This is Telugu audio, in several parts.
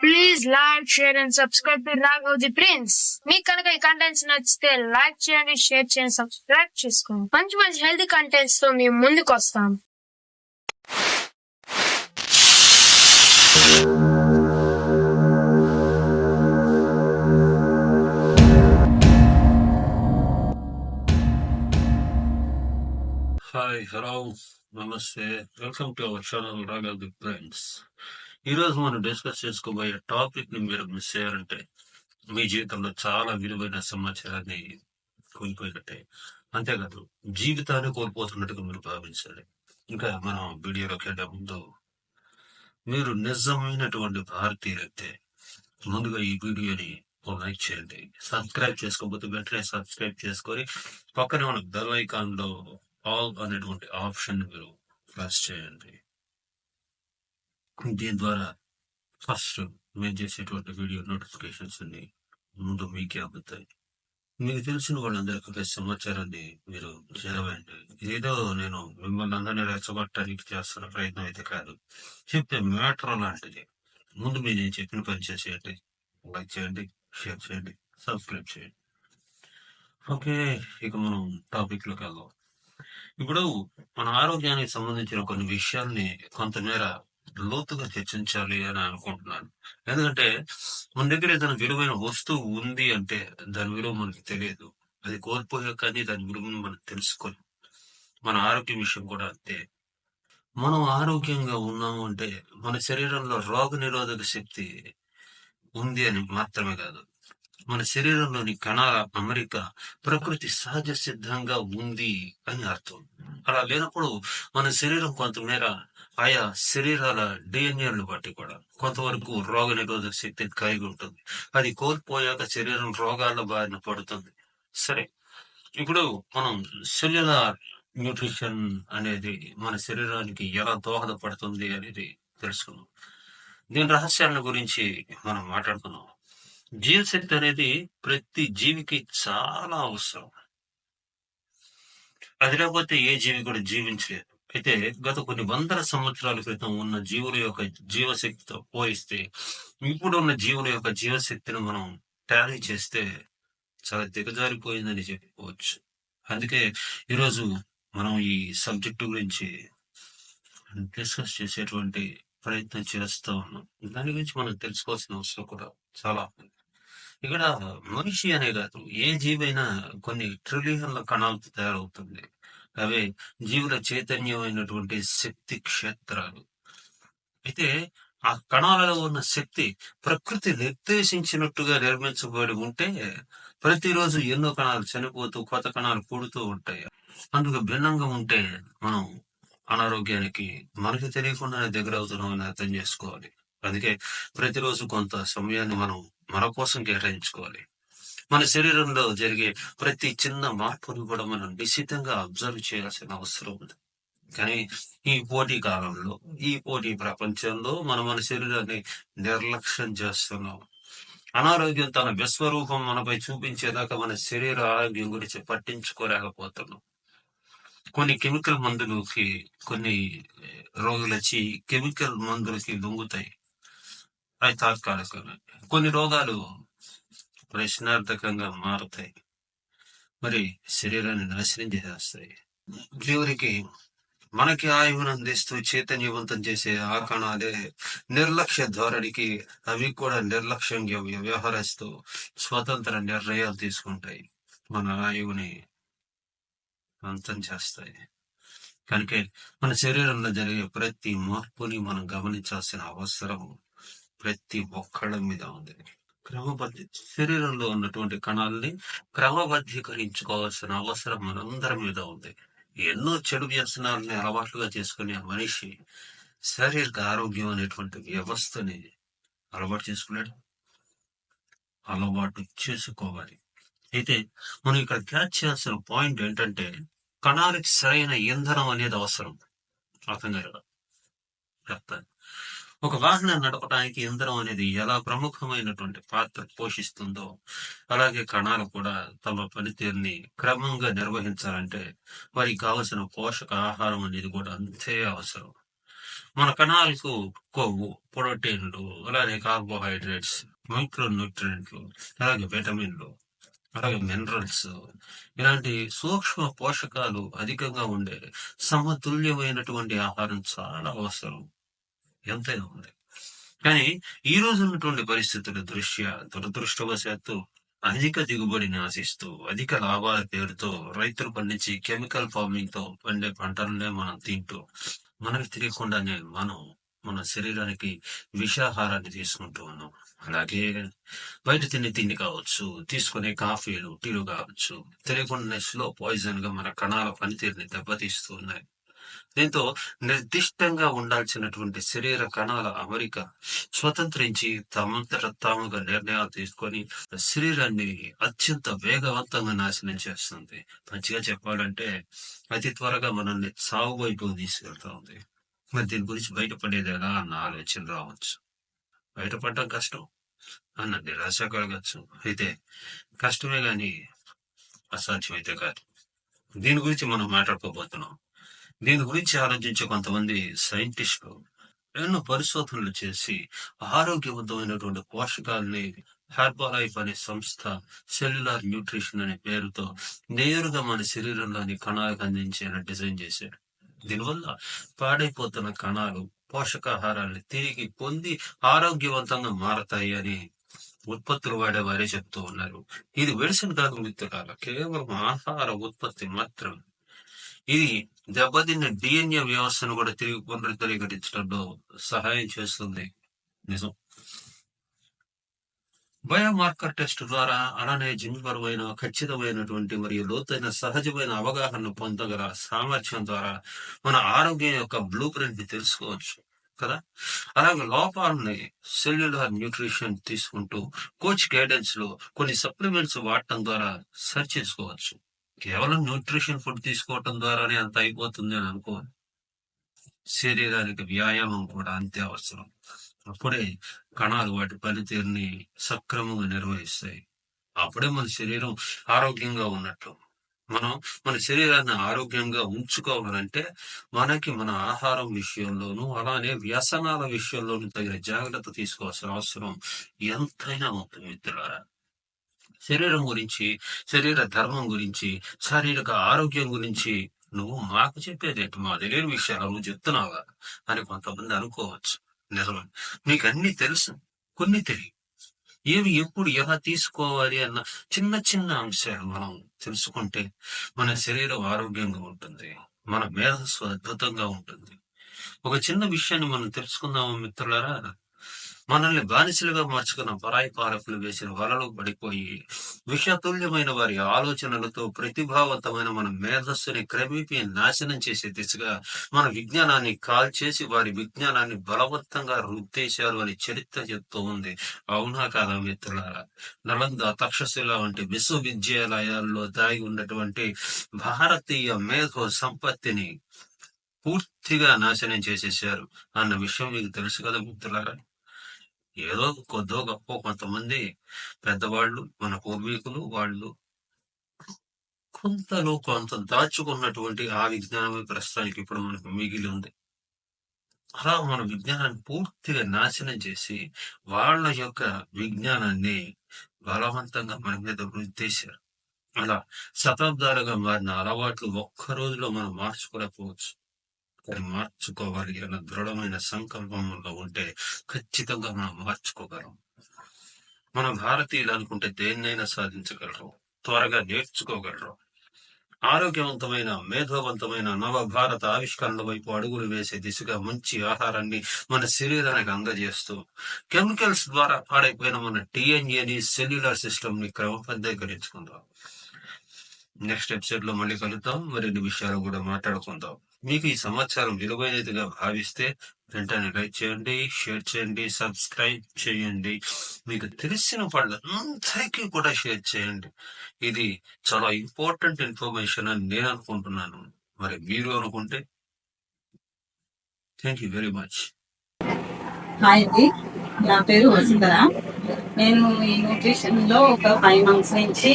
Please like, share and subscribe to Raghav the prince. మీకు కనుక ఈ కంటెంట్స్ నచ్చితే లైక్ చేయండి, షేర్ చేయండి, సబ్స్క్రైబ్ చేసుకోండి. మంచి మంచి హెల్తీ కంటెంట్స్ తో మేము ముందుకు వస్తాం. హాయ్, హలో, నమస్తే. Welcome to our channel Raghav the prince. ఈరోజు మనం డిస్కస్ చేసుకోబోయే టాపిక్ ని మీరు మిస్ అయ్యారంటే మీ జీవితంలో చాలా విలువైన సమాచారాన్ని కోల్పోయినట్టే. అంతేకాదు, జీవితాన్ని కోల్పోతున్నట్టుగా మీరు భావించాలి. ఇంకా మనం వీడియోలోకి వెళ్ళే ముందు మీరు నిజమైనటువంటి భారతీయులైతే ముందుగా ఈ వీడియోని లైక్ చేయండి. సబ్స్క్రైబ్ చేసుకోకపోతే వెంటనే సబ్స్క్రైబ్ చేసుకొని పక్కనే ఉన్న బెల్ ఐకాన్ లో ఆల్ అనేటువంటి ఆప్షన్ మీరు ప్రెస్ చేయండి. దీని ద్వారా ఫస్ట్ మేము చేసేటువంటి వీడియో నోటిఫికేషన్స్ అన్ని ముందు మీకే అందుతాయి. మీకు తెలిసిన వాళ్ళందరికీ సమాచారాన్ని మీరు చేరవేయండి. ఇదేదో నేను మిమ్మల్ని అందరినీ రెచ్చగొట్టడానికి చేస్తున్న ప్రయత్నం అయితే కాదు. చెప్తే మ్యాటర్ లాంటిది. ముందు మీరు నేను చెప్పిన పని చేసేయండి. లైక్ చేయండి, షేర్ చేయండి, సబ్స్క్రైబ్ చేయండి. ఓకే, ఇక మనం టాపిక్ లోకి వెళ్దాం. ఇప్పుడు మన ఆరోగ్యానికి సంబంధించిన కొన్ని విషయాల్ని కొంతమేర లోతుగా చర్చించాలి అని అనుకుంటున్నాను. ఎందుకంటే మన దగ్గర ఏదైనా విలువైన వస్తువు ఉంది అంటే దాని విలువ మనకి తెలియదు. అది కోల్పోయాక కానీ దాని విలువను మనం తెలుసుకోలేం. మన ఆరోగ్యం విషయం కూడా అంతే. మనం ఆరోగ్యంగా ఉన్నాము అంటే మన శరీరంలో రోగ నిరోధక శక్తి ఉంది అని మాత్రమే కాదు, మన శరీరంలోని కణాల అమరిక ప్రకృతి సహజ సిద్ధంగా ఉంది అని అర్థం. అలా లేనప్పుడు మన శరీరం కొంతమేర ఆయా శరీరాల డిఎన్ఏలను బట్టి కూడా కొంతవరకు రోగ నిరోధక శక్తి కలిగి ఉంటుంది. అది కోల్పోయాక శరీరం రోగాల బారిన పడుతుంది. సరే, ఇప్పుడు మనం సెల్యులార్ న్యూట్రిషన్ అనేది మన శరీరానికి ఎలా దోహదపడుతుంది అనేది తెలుసుకున్నాం. దీని రహస్యాల గురించి మనం మాట్లాడుకున్నాం. జీవశక్తి అనేది ప్రతి జీవికి చాలా అవసరం. అది లేకపోతే ఏ జీవి కూడా జీవించలేదు. అయితే గత కొన్ని వందల సంవత్సరాల క్రితం ఉన్న జీవుల యొక్క జీవశక్తితో పోలిస్తే ఇప్పుడు ఉన్న జీవుల యొక్క జీవశక్తిని మనం టాలీ చేస్తే చాలా దిగజారిపోయిందని చెప్పుకోవచ్చు. అందుకే ఈరోజు మనం ఈ సబ్జెక్టు గురించి డిస్కస్ చేసేటువంటి ప్రయత్నం చేస్తూ ఉన్నాం. దాని గురించి మనం తెలుసుకోవాల్సిన అవసరం కూడా చాలా ఉంది. ఇక్కడ మనిషి అనే కాదు, ఏ జీవైనా కొన్ని ట్రిలియన్ల కణాలతో తయారవుతుంది. అవే జీవుల చైతన్యమైనటువంటి శక్తి క్షేత్రాలు. అయితే ఆ కణాలలో ఉన్న శక్తి ప్రకృతి నిర్దేశించినట్టుగా నిర్మించబడి ఉంటే ప్రతిరోజు ఎన్నో కణాలు చనిపోతూ కొత్త కణాలు పుడుతూ ఉంటాయి. అందుకు భిన్నంగా ఉంటే మనం అనారోగ్యానికి మనకి తెలియకుండానే దగ్గర అవుతున్నామని అర్థం చేసుకోవాలి. అందుకే ప్రతిరోజు కొంత సమయాన్ని మనం మన కోసం కేటాయించుకోవాలి. మన శరీరంలో జరిగే ప్రతి చిన్న మార్పును కూడా మనం నిశ్చితంగా అబ్జర్వ్ చేయాల్సిన అవసరం ఉంది. కానీ ఈ పోటీ కాలంలో, ఈ పోటీ ప్రపంచంలో మన శరీరాన్ని నిర్లక్ష్యం చేస్తున్నాం. అనారోగ్యం తన విశ్వరూపం మనపై చూపించేదాకా మన శరీర ఆరోగ్యం గురించి పట్టించుకోలేకపోతున్నాం. కొన్ని కెమికల్ మందులకి కొన్ని రోగులు వచ్చి కెమికల్ మందులకి లొంగుతాయి. అవి తాత్కాలికమే. కొన్ని రోగాలు ప్రశ్నార్థకంగా మారుతాయి, మరి శరీరాన్ని నాశనం చేసేస్తాయి. చివరికి మనకి ఆయువును అందిస్తూ చైతన్యవంతం చేసే ఆ కణాలే నిర్లక్ష్య ధోరణికి అవి కూడా నిర్లక్ష్యంగా వ్యవహరిస్తూ స్వతంత్ర నిర్ణయాలు తీసుకుంటాయి, మన ఆయువుని అంతం చేస్తాయి. కనుక మన శరీరంలో జరిగే ప్రతి మార్పుని మనం గమనించాల్సిన అవసరం ప్రతి ఒక్కళ్ళ మీద ఉంది. శరీరంలో ఉన్నటువంటి కణాలని క్రమబద్ధీకరించుకోవాల్సిన అవసరం మనందరి మీద ఉంది. ఎన్నో చెడు వ్యసనాలని అలవాట్లుగా చేసుకునే మనిషి శారీరక ఆరోగ్యం అనేటువంటి వ్యవస్థని అలవాటు చేసుకున్నాడు, అలవాటు చేసుకోవాలి. అయితే మనం ఇక్కడ క్యాచ్ చేయాల్సిన పాయింట్ ఏంటంటే కణాలకి సరైన ఇంధనం అనేది అవసరం. అర్థం కదా? చెప్తాను. ఒక వాహనం నడపడానికి ఇంధనం అనేది ఎలా ప్రముఖమైనటువంటి పాత్ర పోషిస్తుందో, అలాగే కణాలు కూడా తమ పనితీరుని క్రమంగా నిర్వహించాలంటే వారికి కావలసిన పోషక ఆహారం అనేది కూడా అంతే అవసరం. మన కణాలకు కొవ్వు, ప్రోటీన్లు, అలానే కార్బోహైడ్రేట్స్, మైక్రో న్యూట్రియంట్లు, అలాగే విటమిన్లు, అలాగే మినరల్స్, ఇలాంటి సూక్ష్మ పోషకాలు అధికంగా ఉండే సమతుల్యమైనటువంటి ఆహారం చాలా అవసరం, ఎంతైనా ఉంది. కానీ ఈ రోజు ఉన్నటువంటి పరిస్థితుల దృష్ట్యా దురదృష్టవశాత్తు అధిక దిగుబడిని ఆశిస్తూ అధిక లాభాల పేరుతో రైతులు పండించి కెమికల్ ఫార్మింగ్ తో పండే పంటలనే మనం తింటూ మనకు తెలియకుండానే మనం మన శరీరానికి విషాహారాన్ని తీసుకుంటూ ఉన్నాం. అలాగే బయట తిండి కావచ్చు, తీసుకునే కాఫీలు, టీలు కావచ్చు, తెలియకుండానే స్లో పాయిజన్ గా మన కణాల పనితీరుని దెబ్బతీస్తూ ఉన్నాయి. దీంతో నిర్దిష్టంగా ఉండాల్సినటువంటి శరీర కణాల అమరిక స్వతంత్రించి తమంతట తాముగా నిర్ణయాలు తీసుకొని శరీరాన్ని అత్యంత వేగవంతంగా నాశనం చేస్తుంది. మంచిగా చెప్పాలంటే అతి త్వరగా మనల్ని సాగు వైపు తీసుకెళ్తా ఉంది. మరి దీని గురించి బయటపడేది ఎలా అన్న ఆలోచన రావచ్చు. బయటపడడం కష్టం అన్న నిరాశ కలగచ్చు. అయితే కష్టమే గాని అసాధ్యమైతే కాదు. దీని గురించి మనం మాట్లాడుకోబోతున్నాం. దీని గురించి ఆలోచించే కొంతమంది సైంటిస్టులు ఎన్నో పరిశోధనలు చేసి ఆరోగ్యవంతమైనటువంటి పోషకాలని హెర్బలైఫ్ అనే సంస్థ సెల్యులార్ న్యూట్రిషన్ అనే పేరుతో నేరుగా మన శరీరంలోని కణాలకు అందించేలా డిజైన్ చేశారు. దీనివల్ల పాడైపోతున్న కణాలు పోషకాహారాన్ని తిరిగి పొంది ఆరోగ్యవంతంగా మారతాయి అని ఉత్పత్తులు వాడేవారే చెప్తూ ఉన్నారు. ఇది మెడిసిన్ కాదు మిత్రులార, కేవలం ఆహార ఉత్పత్తి మాత్రం. ఇది దెబ్బతిన్న డిఎన్ఏ వ్యవస్థను కూడా తిరిగి పునరుద్ధరీకరించడంలో సహాయం చేస్తుంది. నిజం. బయోమార్కర్ టెస్ట్ ద్వారా, అలానే జన్యుపరమైన ఖచ్చితమైనటువంటి మరియు లోతైన సహజమైన అవగాహన పొందగల సామర్థ్యం ద్వారా మన ఆరోగ్యం యొక్క బ్లూ ప్రింట్ ని తెలుసుకోవచ్చు కదా. అలాగే లోపాలని సెల్యులార్ న్యూట్రిషన్ తీసుకుంటూ కోచ్ గైడెన్స్ లో కొన్ని సప్లిమెంట్స్ వాడటం ద్వారా సరి చేసుకోవచ్చు. కేవలం న్యూట్రిషన్ ఫుడ్ తీసుకోవటం ద్వారానే అంత అయిపోతుంది అని అనుకోవాలి. శరీరానికి వ్యాయామం కూడా అంతే అవసరం. అప్పుడే కణాలు వాటి పనితీరుని సక్రమంగా నిర్వహిస్తాయి. అప్పుడే మన శరీరం ఆరోగ్యంగా ఉన్నట్టు. మనం మన శరీరాన్ని ఆరోగ్యంగా ఉంచుకోవాలంటే మనకి మన ఆహారం విషయంలోనూ, అలానే వ్యసనాల విషయంలోనూ తగిన జాగ్రత్త తీసుకోవాల్సిన అవసరం ఎంతైనా ఉంటుంది మిత్రులారా. శరీరం గురించి, శరీర ధర్మం గురించి, శారీరక ఆరోగ్యం గురించి నువ్వు మాకు చెప్పేదేంటి, మా తెలియని విషయాలు నువ్వు చెప్తున్నావా అని కొంతమంది అనుకోవచ్చు. నిజమే, మీకు అన్ని తెలుసు, కొన్ని తెలియదు. ఏవి ఎప్పుడు ఎలా తీసుకోవాలి అన్న చిన్న చిన్న అంశాలు మనం తెలుసుకుంటే మన శరీరం ఆరోగ్యంగా ఉంటుంది, మన మేధస్సు అద్భుతంగా ఉంటుంది. ఒక చిన్న విషయాన్ని మనం తెలుసుకుందాము మిత్రులారా. మనల్ని బానిసలుగా మార్చుకున్న పరాయి పాలకులు వేసిన వలలో పడిపోయి విషతుల్యమైన వారి ఆలోచనలతో ప్రతిభావంతమైన మన మేధస్సుని క్రమేపీ నాశనం చేసే దిశగా మన విజ్ఞానాన్ని కాల్చేసి వారి విజ్ఞానాన్ని బలవంతంగా రుద్దేశారు అని చరిత్ర చెప్తూ ఉంది. అవునా కాదా మిత్రులారా? నలంద, తక్షశిల వంటి విశ్వవిద్యాలయాల్లో దాగి ఉన్నటువంటి భారతీయ మేధో సంపత్తిని పూర్తిగా నాశనం చేసేసారు అన్న విషయం మీకు తెలుసు కదా మిత్రులారా. ఏదో కొద్దో గొప్ప కొంతమంది పెద్దవాళ్ళు, మన పూర్వీకులు, వాళ్ళు కొంతలో కొంత దాచుకున్నటువంటి ఆ విజ్ఞానమే ప్రస్తుతానికి ఇప్పుడు మనకు మిగిలి ఉంది. అలా మన విజ్ఞానాన్ని పూర్తిగా నాశనం చేసి వాళ్ళ యొక్క విజ్ఞానాన్ని బలవంతంగా మన మీద రుద్దేశారు. అలా శతాబ్దాలుగా మారిన అలవాట్లు ఒక్క రోజులో మనం మార్చుకోలేకపోవచ్చు. కానీ మార్చుకోవాలి అన్న దృఢమైన సంకల్పంలో ఉంటే ఖచ్చితంగా మనం మార్చుకోగలం. మన భారతీయులు అనుకుంటే దేన్నైనా సాధించగలరు, త్వరగా నేర్చుకోగలరు. ఆరోగ్యవంతమైన, మేధోవంతమైన నవ భారత ఆవిష్కరణ వైపు అడుగులు వేసే దిశగా మంచి ఆహారాన్ని మన శరీరానికి అందజేస్తూ కెమికల్స్ ద్వారా పాడైపోయిన మన డిఎన్ఏని, సెల్యులర్ సిస్టమ్ ని క్రమబద్ధీకరించుకుందాం. నెక్స్ట్ ఎపిసోడ్ లో మళ్ళీ కలుద్దాం, మరిన్ని విషయాలు కూడా మాట్లాడుకుందాం. మీకు ఈ సమాచారం విలువైనదిగా భావిస్తే వెంటనే లైక్ చేయండి, షేర్ చేయండి, సబ్స్క్రైబ్ చేయండి. మీకు తెలిసిన వాళ్ళందరికీ కూడా షేర్ చేయండి. ఇది చాలా ఇంపార్టెంట్ ఇన్ఫర్మేషన్ అని నేను అనుకుంటున్నాను. మరి మీరు అనుకుంటే thank you very much. Hi అండి, నా పేరు వసుంధర. నేను ఈ న్యూట్రిషన్ లో ఒక 5 months నుంచి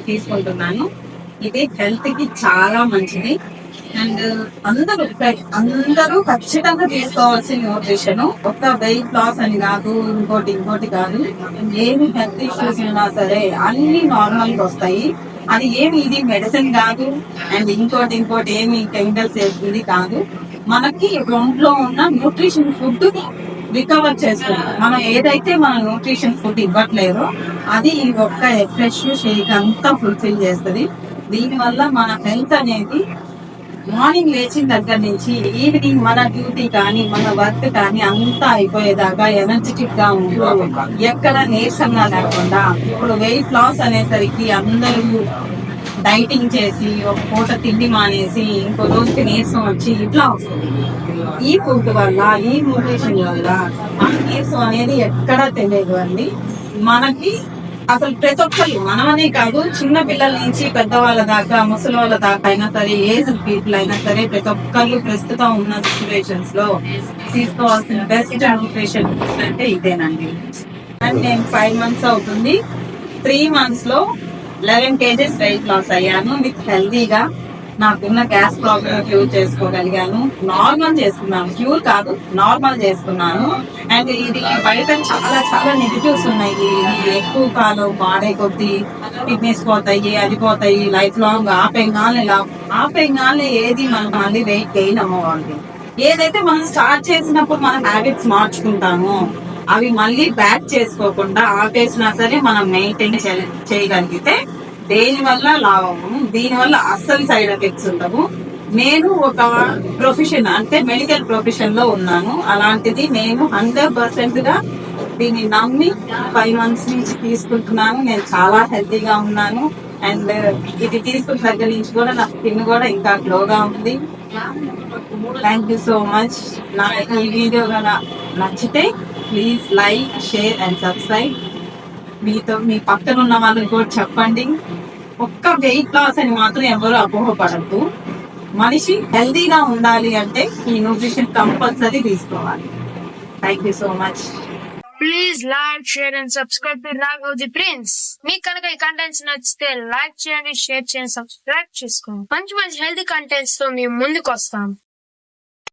తీసుకుంటున్నాను. ఇది హెల్త్ కి చాలా మంచిది. అండ్ అందరూ ఖచ్చితంగా తీసుకోవాల్సిన న్యూట్రిషన్. ఒక్క వెయిట్ లాస్ అని కాదు, ఇంకోటి కాదు. ఏమి హెల్త్ ఇష్యూస్ ఉన్నా సరే అన్ని నార్మల్ గా వస్తాయి. అది ఏమి ఇది మెడిసిన్ కాదు, అండ్ ఇంకోటి ఏమి కెమికల్స్ వేస్తుంది కాదు. మనకి ఒంట్లో ఉన్న న్యూట్రిషన్ ఫుడ్ రికవర్ చేస్తుంది. మనం ఏదైతే మన న్యూట్రిషన్ ఫుడ్ ఇవ్వట్లేదో అది ఈ ఒక్క ఫ్రెష్ షేక్ అంతా ఫుల్ఫిల్ చేస్తుంది. దీని వల్ల మన హెల్త్ అనేది మార్నింగ్ లేచిన దగ్గర నుంచి ఈవినింగ్ మన డ్యూటీ కానీ మన వర్క్ కానీ అంతా అయిపోయేదాకా ఎనర్జెటిక్ గా ఉంటూ ఎక్కడ నీరసంగా లేకుండా. ఇప్పుడు వెయిట్ లాస్ అనేసరికి అందరూ డైటింగ్ చేసి ఒక పూట తిండి మానేసి ఇంకో రోజుకి నీరసం వచ్చి ఇట్లా వస్తుంది. ఈ ఫుడ్ వల్ల, ఈ న్యూట్రిషన్ వల్ల ఆ నీరసం అనేది ఎక్కడా తెలియదు అండి. మనకి అసలు ప్రతి ఒక్కరు, మనమనే కాదు, చిన్న పిల్లల నుంచి పెద్దవాళ్ళ దాకా, ముసలి వాళ్ళ దాకా అయినా సరే, ఏజ్ పీపుల్ అయినా సరే, ప్రతి ఒక్కరు ప్రస్తుతం ఉన్న సిచ్యువేషన్స్ లో తీసుకోవాల్సిన బెస్ట్ న్యూట్రిషన్ అంటే ఇదేనండి. అండ్ నేను 5 months అవుతుంది. 3 months లో 11 kgs వెయిట్ లాస్ అయ్యాను విత్ హెల్దీగా. నాకున్న గ్యాస్ ప్రాబ్లమ్ క్యూర్ చేసుకోగలిగాను. నార్మల్ చేసుకున్నాను, క్యూర్ కాదు, నార్మల్ చేసుకున్నాను. అండ్ ఇది బయట చాలా నెగిటివ్స్ ఉన్నాయి. ఇది ఎక్కువ కాలం వాడే కొద్దీ కిడ్నీస్ పోతాయి, అది పోతాయి, లైఫ్ లాంగ్ ఆపేగానే ఏది మనం మళ్ళీ వెయిట్ గెయిన్ అవ్వాలి. ఏదైతే మనం స్టార్ట్ చేసినప్పుడు మన హ్యాబిట్స్ మార్చుకుంటామో అవి మళ్ళీ బ్యాక్ చేసుకోకుండా ఆపేసినా సరే మనం మెయింటైన్ చేయగలిగితే దేని వల్ల లాభము, దీని వల్ల అస్సలు సైడ్ ఎఫెక్ట్స్ ఉండవు. నేను ఒక ప్రొఫెషన్ అంటే మెడికల్ ప్రొఫెషన్ లో ఉన్నాను. అలాంటిది నేను 100% గా దీన్ని నమ్మి 5 months నుంచి తీసుకుంటున్నాను. నేను చాలా హెల్తీగా ఉన్నాను. అండ్ ఇది తీసుకున్న దగ్గర నుంచి కూడా నా స్కిన్ కూడా ఇంకా గ్లోగా ఉంది. Thank you so much. నా ఈ వీడియో కనుక నచ్చితే please like, share and subscribe. మీ పక్కన ఉన్న వాళ్ళకి కూడా చెప్పండి. ఒక్క వెయిట్ లాస్ అని మాత్రం ఎవరు అపోహపడద్దు. మనిషి హెల్దీగా ఉండాలి అంటే ఈ న్యూట్రిషన్ కంపల్సరీ తీసుకోవాలి. Thank you so much. Please like, share and subscribe to Raghav the prince. మీకు కనుక ఈ కంటెంట్స్ నచ్చితే లైక్ చేయండి, షేర్ చేయండి, సబ్స్క్రైబ్ చేసుకోండి. మంచి హెల్తీ కంటెంట్స్ తో మేము ముందుకు వస్తాం.